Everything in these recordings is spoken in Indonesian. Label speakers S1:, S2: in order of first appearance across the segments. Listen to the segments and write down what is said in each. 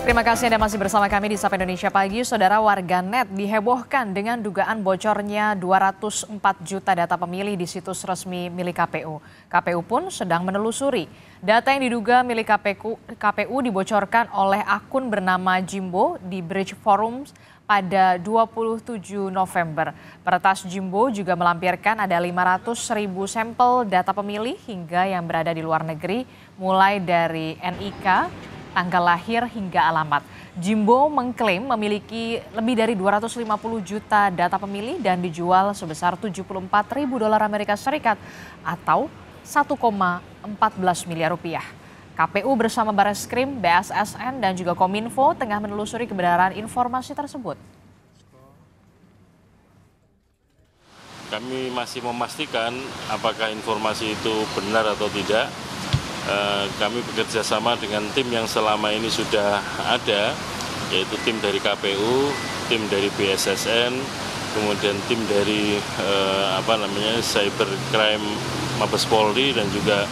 S1: Terima kasih Anda masih bersama kami di Sapa Indonesia Pagi. Saudara, warganet dihebohkan dengan dugaan bocornya 204 juta data pemilih di situs resmi milik KPU. KPU pun sedang menelusuri. Data yang diduga milik KPU dibocorkan oleh akun bernama Jimbo di Bridge Forums pada 27 November. Peretas Jimbo juga melampirkan ada 500.000 sampel data pemilih hingga yang berada di luar negeri, mulai dari NIK, tanggal lahir hingga alamat. Jimbo mengklaim memiliki lebih dari 250 juta data pemilih dan dijual sebesar 74.000 dolar Amerika Serikat atau 1,14 miliar rupiah. KPU bersama Bareskrim, BSSN dan juga Kominfo tengah menelusuri kebenaran informasi tersebut.
S2: Kami masih memastikan apakah informasi itu benar atau tidak. Kami bekerja sama dengan tim yang selama ini sudah ada, yaitu tim dari KPU, tim dari BSSN, kemudian tim dari Cybercrime Mabes Polri dan juga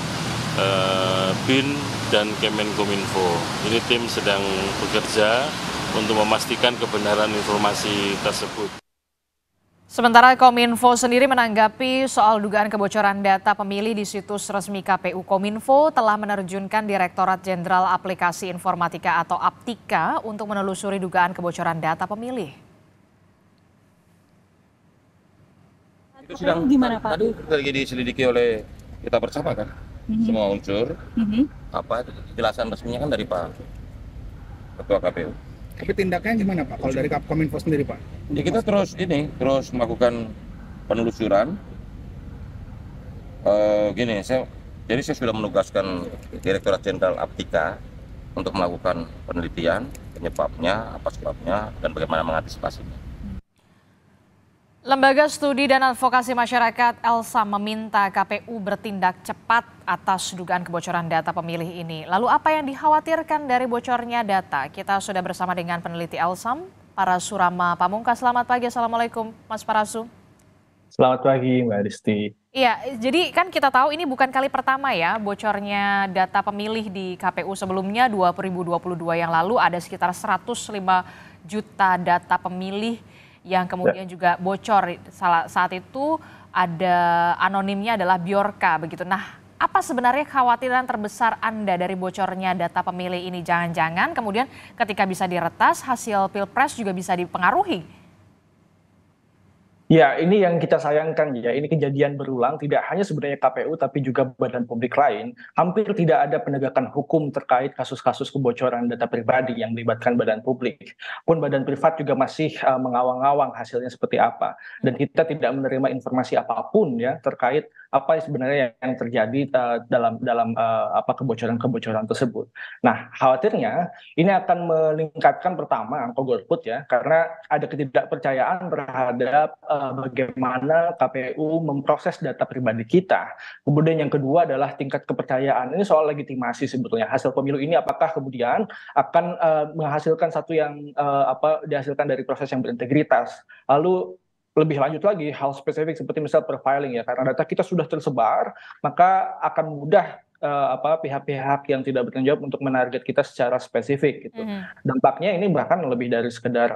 S2: BIN dan Kemenkominfo. Ini tim sedang bekerja untuk memastikan kebenaran informasi tersebut.
S1: Sementara Kominfo sendiri menanggapi soal dugaan kebocoran data pemilih di situs resmi KPU. Kominfo telah menerjunkan Direktorat Jenderal Aplikasi Informatika atau Aptika untuk menelusuri dugaan kebocoran data pemilih.
S3: Itu sedang gimana Pak? Tadi lagi diselidiki oleh kita bersama kan, semua unsur. Apa kejelasan resminya kan dari Pak Ketua KPU.
S4: Tapi tindaknya gimana Pak, kalau dari Kominfo sendiri Pak?
S3: Ya kita terus melakukan penelusuran. Jadi saya sudah menugaskan Direktorat Jenderal Aptika untuk melakukan penelitian penyebabnya, apa sebabnya, dan bagaimana mengantisipasinya.
S1: Lembaga Studi dan Advokasi Masyarakat ELSAM meminta KPU bertindak cepat atas dugaan kebocoran data pemilih ini. Lalu apa yang dikhawatirkan dari bocornya data? Kita sudah bersama dengan peneliti ELSAM, Parasu Rama Pamungkas. Selamat pagi, Assalamualaikum Mas Parasu.
S5: Selamat pagi Mbak Disti.
S1: Iya, jadi kan kita tahu ini bukan kali pertama ya bocornya data pemilih di KPU. Sebelumnya 2022 yang lalu ada sekitar 105 juta data pemilih yang kemudian juga bocor. Saat itu ada anonimnya adalah Bjorka begitu. Nah, apa sebenarnya kekhawatiran terbesar Anda dari bocornya data pemilih ini? Jangan-jangan kemudian ketika bisa diretas hasil Pilpres juga bisa dipengaruhi.
S5: Ya, ini yang kita sayangkan ya. Ini kejadian berulang, tidak hanya sebenarnya KPU tapi juga badan publik lain. Hampir tidak ada penegakan hukum terkait kasus-kasus kebocoran data pribadi yang melibatkan badan publik. Pun badan privat juga masih mengawang-awang hasilnya seperti apa. Dan kita tidak menerima informasi apapun ya terkait apa sebenarnya yang terjadi dalam kebocoran-kebocoran tersebut. Nah, khawatirnya ini akan meningkatkan pertama angka golput ya, karena ada ketidakpercayaan terhadap bagaimana KPU memproses data pribadi kita. Kemudian yang kedua adalah tingkat kepercayaan. Ini soal legitimasi sebetulnya. Hasil pemilu ini apakah kemudian akan menghasilkan satu yang dihasilkan dari proses yang berintegritas. Lalu lebih lanjut lagi hal spesifik seperti misal profiling ya, karena data kita sudah tersebar, maka akan mudah pihak-pihak yang tidak bertanggung jawab untuk menarget kita secara spesifik gitu. Dampaknya ini bahkan lebih dari sekedar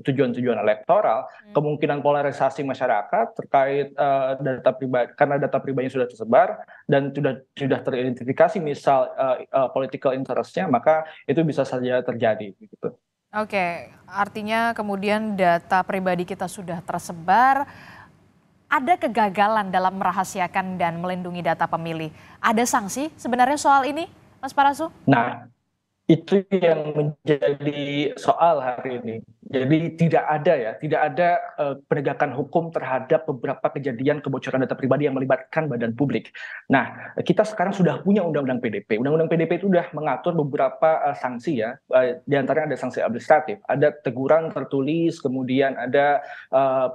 S5: tujuan-tujuan elektoral, kemungkinan polarisasi masyarakat terkait data pribadi, karena data pribadinya sudah tersebar dan sudah teridentifikasi misal political interest-nya, maka itu bisa saja terjadi gitu.
S1: Oke, artinya kemudian data pribadi kita sudah tersebar, ada kegagalan dalam merahasiakan dan melindungi data pemilih. Ada sanksi sebenarnya soal ini, Mas Parasu?
S5: Nah, itu yang menjadi soal hari ini. Jadi tidak ada penegakan hukum terhadap beberapa kejadian kebocoran data pribadi yang melibatkan badan publik. Nah, kita sekarang sudah punya Undang-Undang PDP. Undang-Undang PDP itu sudah mengatur beberapa sanksi ya. Di antaranya ada sanksi administratif, ada teguran tertulis, kemudian ada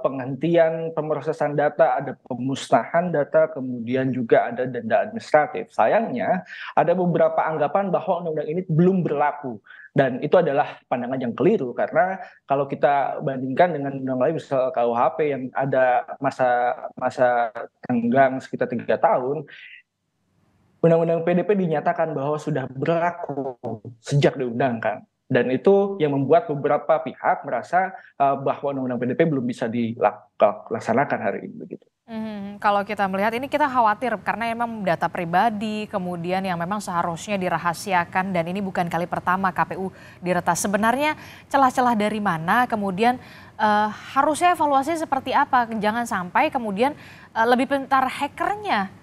S5: penghentian pemrosesan data, ada pemusnahan data, kemudian juga ada denda administratif. Sayangnya ada beberapa anggapan bahwa undang-undang ini belum berlaku. Dan itu adalah pandangan yang keliru, karena kalau kita bandingkan dengan undang lain misal KUHP yang ada masa tenggang sekitar 3 tahun, Undang-Undang PDP dinyatakan bahwa sudah berlaku sejak diundangkan. Dan itu yang membuat beberapa pihak merasa bahwa undang-undang PDP belum bisa dilaksanakan hari ini begitu.
S1: Kalau kita melihat ini kita khawatir karena memang data pribadi kemudian yang memang seharusnya dirahasiakan dan ini bukan kali pertama KPU diretas. Sebenarnya celah-celah dari mana kemudian harusnya evaluasi seperti apa? Jangan sampai kemudian lebih pintar hackernya.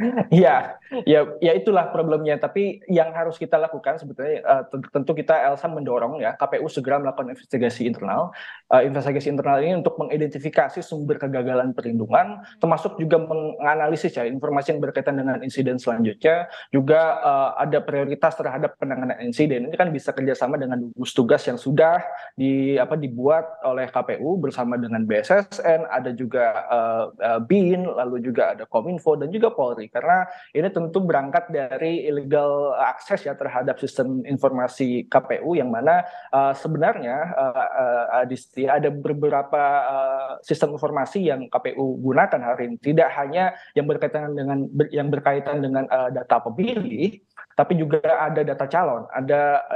S5: Ya, ya itulah problemnya. Tapi yang harus kita lakukan sebetulnya tentu kita Elsa mendorong ya KPU segera melakukan investigasi internal. Investigasi internal ini untuk mengidentifikasi sumber kegagalan perlindungan, termasuk juga menganalisis ya informasi yang berkaitan dengan insiden selanjutnya. Juga ada prioritas terhadap penanganan insiden. Ini kan bisa kerjasama dengan gugus tugas yang sudah dibuat oleh KPU bersama dengan BSSN, ada juga BIN, lalu juga ada Kominfo dan juga Polri, karena ini tentu berangkat dari illegal akses ya terhadap sistem informasi KPU yang mana sebenarnya ada beberapa sistem informasi yang KPU gunakan hari ini, tidak hanya yang berkaitan dengan data pemilih, tapi juga ada data calon, ada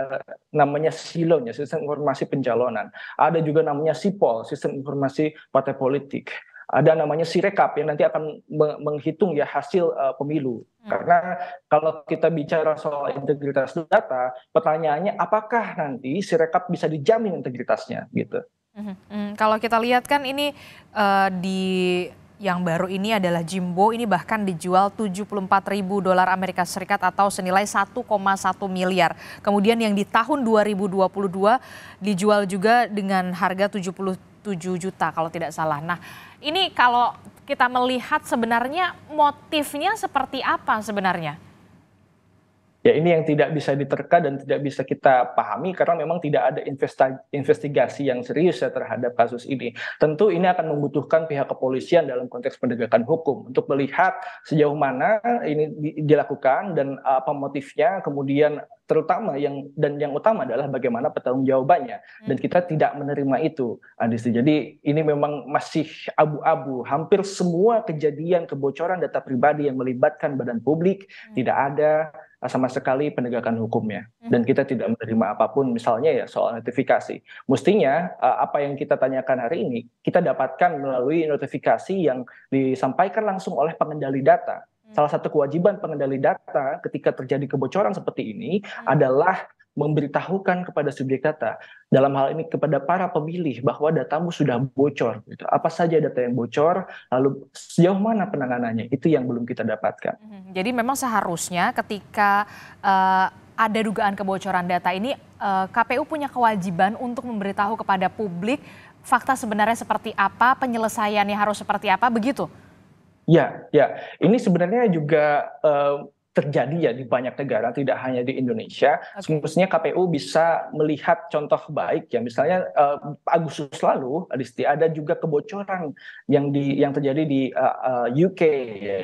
S5: namanya SILON ya, sistem informasi pencalonan, ada juga namanya SIPOL, sistem informasi partai politik. Ada namanya Sirekap yang nanti akan menghitung ya hasil pemilu. Karena kalau kita bicara soal integritas data, pertanyaannya apakah nanti Sirekap bisa dijamin integritasnya gitu.
S1: Kalau kita lihat kan ini di yang baru ini adalah Jimbo, ini bahkan dijual $74.000 Amerika Serikat atau senilai 1,1 miliar. Kemudian yang di tahun 2022 dijual juga dengan harga 77 juta kalau tidak salah. Nah, ini kalau kita melihat sebenarnya motifnya seperti apa sebenarnya?
S5: Ya ini yang tidak bisa diterka dan tidak bisa kita pahami karena memang tidak ada investigasi yang serius ya terhadap kasus ini. Tentu ini akan membutuhkan pihak kepolisian dalam konteks penegakan hukum untuk melihat sejauh mana ini dilakukan dan apa motifnya, kemudian terutama yang utama adalah bagaimana pertanggungjawabannya, dan kita tidak menerima itu, Adisti. Jadi ini memang masih abu-abu. Hampir semua kejadian kebocoran data pribadi yang melibatkan badan publik tidak ada sama sekali penegakan hukumnya, dan kita tidak menerima apapun, misalnya ya soal notifikasi. Mestinya apa yang kita tanyakan hari ini kita dapatkan melalui notifikasi yang disampaikan langsung oleh pengendali data. Salah satu kewajiban pengendali data ketika terjadi kebocoran seperti ini adalah memberitahukan kepada subjek data, dalam hal ini kepada para pemilih, bahwa datamu sudah bocor. Apa saja data yang bocor, lalu sejauh mana penanganannya, itu yang belum kita dapatkan.
S1: Jadi memang seharusnya ketika ada dugaan kebocoran data ini, KPU punya kewajiban untuk memberitahu kepada publik fakta sebenarnya seperti apa, penyelesaiannya harus seperti apa, begitu?
S5: Ya, ini sebenarnya juga terjadi ya di banyak negara, tidak hanya di Indonesia. Semestinya KPU bisa melihat contoh baik ya, misalnya Agustus lalu Adisti, ada juga kebocoran yang terjadi di UK ya,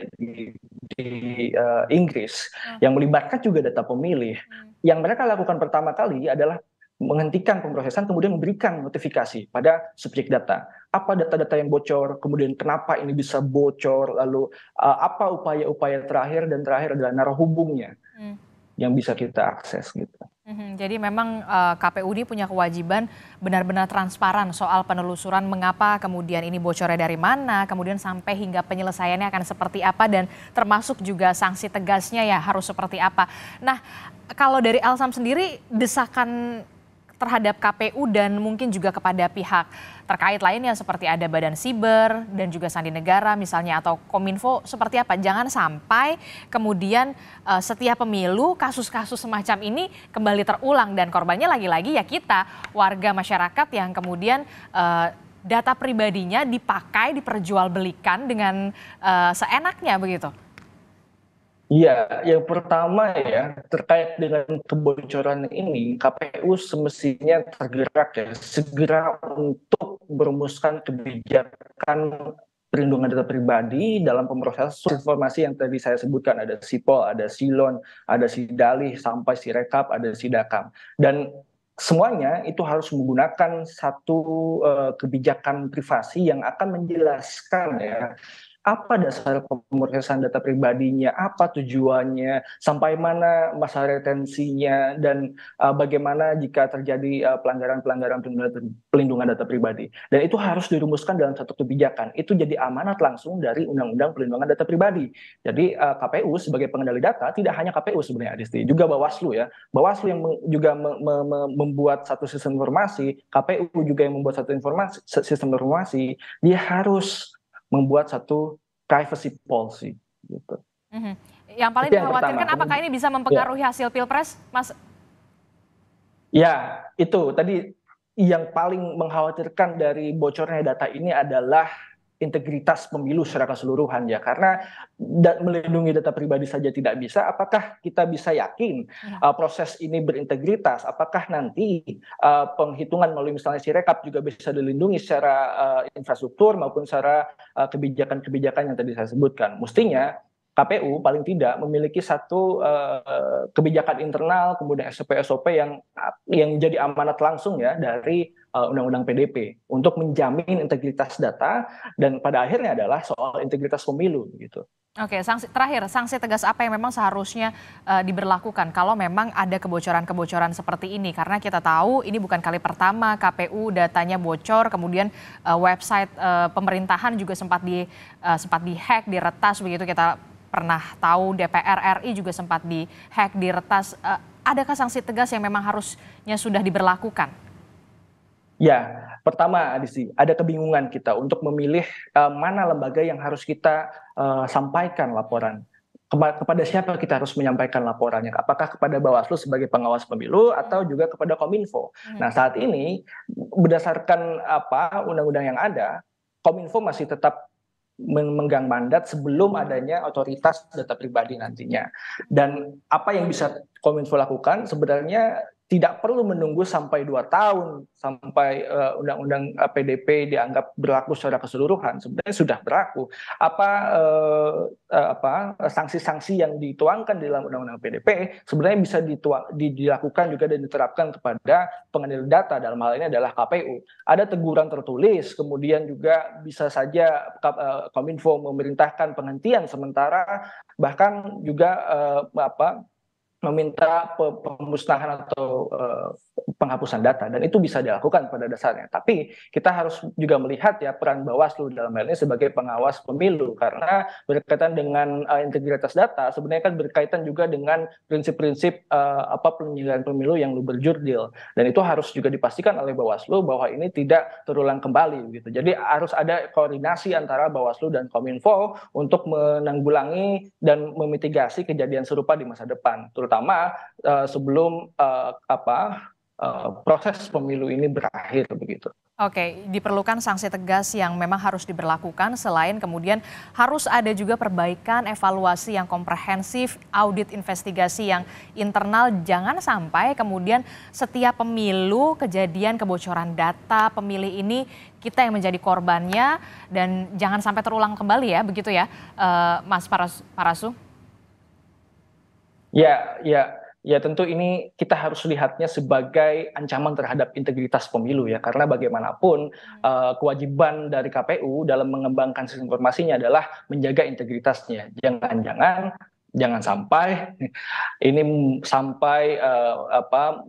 S5: di Inggris yang melibatkan juga data pemilih. Yang mereka lakukan pertama kali adalah menghentikan pemrosesan, kemudian memberikan notifikasi pada subjek data. Apa data-data yang bocor, kemudian kenapa ini bisa bocor, lalu apa upaya-upaya terakhir, dan terakhir adalah narah hubungnya yang bisa kita akses gitu.
S1: Jadi memang KPU ini punya kewajiban benar-benar transparan soal penelusuran mengapa kemudian ini bocornya dari mana, kemudian sampai hingga penyelesaiannya akan seperti apa, dan termasuk juga sanksi tegasnya ya harus seperti apa. Nah, kalau dari Elsam sendiri desakan terhadap KPU dan mungkin juga kepada pihak terkait lainnya seperti ada Badan Siber dan juga Sandi Negara misalnya atau Kominfo seperti apa? Jangan sampai kemudian setiap pemilu kasus-kasus semacam ini kembali terulang dan korbannya lagi-lagi ya kita warga masyarakat yang kemudian data pribadinya dipakai, diperjualbelikan dengan seenaknya begitu.
S5: Iya, yang pertama ya terkait dengan kebocoran ini, KPU semestinya tergerak ya segera untuk merumuskan kebijakan perlindungan data pribadi dalam pemrosesan informasi yang tadi saya sebutkan, ada SIPOL, ada SILON, ada SIDALIH, sampai SIREKAP, ada SIDAKAM, dan semuanya itu harus menggunakan satu kebijakan privasi yang akan menjelaskan ya apa dasar pemrosesan data pribadinya, apa tujuannya, sampai mana masa retensinya, dan bagaimana jika terjadi pelanggaran-pelanggaran pelindungan data pribadi. Dan itu harus dirumuskan dalam satu kebijakan. Itu jadi amanat langsung dari Undang-Undang Perlindungan Data Pribadi. Jadi KPU sebagai pengendali data, tidak hanya KPU sebenarnya Adisti, juga Bawaslu ya. Bawaslu yang juga membuat satu sistem informasi, KPU juga yang membuat sistem informasi, dia harus membuat satu privacy policy gitu.
S1: Yang paling dikhawatirkan apakah ini bisa mempengaruhi hasil Pilpres, Mas?
S5: Ya, itu tadi yang paling mengkhawatirkan dari bocornya data ini adalah integritas pemilu secara keseluruhan ya, karena melindungi data pribadi saja tidak bisa, apakah kita bisa yakin proses ini berintegritas, apakah nanti penghitungan melalui misalnya Sirekap juga bisa dilindungi secara infrastruktur maupun secara kebijakan-kebijakan yang tadi saya sebutkan. Mestinya KPU paling tidak memiliki satu kebijakan internal, kemudian SOP-SOP yang jadi amanat langsung ya dari Undang-Undang PDP untuk menjamin integritas data, dan pada akhirnya adalah soal integritas pemilu gitu.
S1: Oke, sanksi tegas apa yang memang seharusnya diberlakukan kalau memang ada kebocoran-kebocoran seperti ini? Karena kita tahu ini bukan kali pertama KPU datanya bocor, kemudian website pemerintahan juga sempat dihack, diretas begitu, kita pernah tahu DPR RI juga sempat dihack, diretas. Adakah sanksi tegas yang memang harusnya sudah diberlakukan?
S5: Ya, pertama Adisti, ada kebingungan kita untuk memilih mana lembaga yang harus kita sampaikan laporan. Kepada siapa kita harus menyampaikan laporannya? Apakah kepada Bawaslu sebagai pengawas pemilu atau juga kepada Kominfo? Nah, saat ini berdasarkan undang-undang yang ada, Kominfo masih tetap memegang mandat sebelum adanya otoritas data pribadi nantinya. Dan apa yang bisa Kominfo lakukan sebenarnya tidak perlu menunggu sampai 2 tahun sampai undang-undang PDP dianggap berlaku secara keseluruhan. Sebenarnya sudah berlaku. Sanksi-sanksi yang dituangkan di dalam undang-undang PDP sebenarnya bisa dilakukan juga dan diterapkan kepada pengendali data, dalam hal ini adalah KPU. Ada teguran tertulis, kemudian juga bisa saja Kominfo memerintahkan penghentian sementara, bahkan juga meminta pemusnahan atau penghapusan data, dan itu bisa dilakukan pada dasarnya. Tapi kita harus juga melihat ya peran Bawaslu dalam hal ini sebagai pengawas pemilu, karena berkaitan dengan integritas data sebenarnya kan berkaitan juga dengan prinsip-prinsip penyelenggaraan pemilu yang berjurdil, dan itu harus juga dipastikan oleh Bawaslu bahwa ini tidak terulang kembali gitu. Jadi harus ada koordinasi antara Bawaslu dan Kominfo untuk menanggulangi dan memitigasi kejadian serupa di masa depan, terutama sebelum proses pemilu ini berakhir begitu.
S1: Oke, diperlukan sanksi tegas yang memang harus diberlakukan, selain kemudian harus ada juga perbaikan, evaluasi yang komprehensif, audit investigasi yang internal. Jangan sampai kemudian setiap pemilu kejadian kebocoran data pemilih ini kita yang menjadi korbannya, dan jangan sampai terulang kembali ya, begitu ya Mas Parasu?
S5: Ya, tentu ini kita harus lihatnya sebagai ancaman terhadap integritas pemilu ya, karena bagaimanapun kewajiban dari KPU dalam mengembangkan sistem informasinya adalah menjaga integritasnya. Jangan sampai ini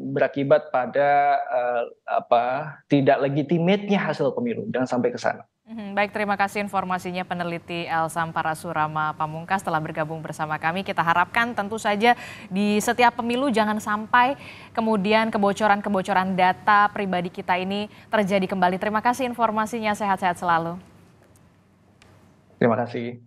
S5: berakibat pada tidak legitimate-nya hasil pemilu. Jangan sampai ke sana.
S1: Baik, terima kasih informasinya peneliti Elsam Parasurama Pamungkas telah bergabung bersama kami. Kita harapkan tentu saja di setiap pemilu jangan sampai kemudian kebocoran-kebocoran data pribadi kita ini terjadi kembali. Terima kasih informasinya, sehat-sehat selalu.
S5: Terima kasih.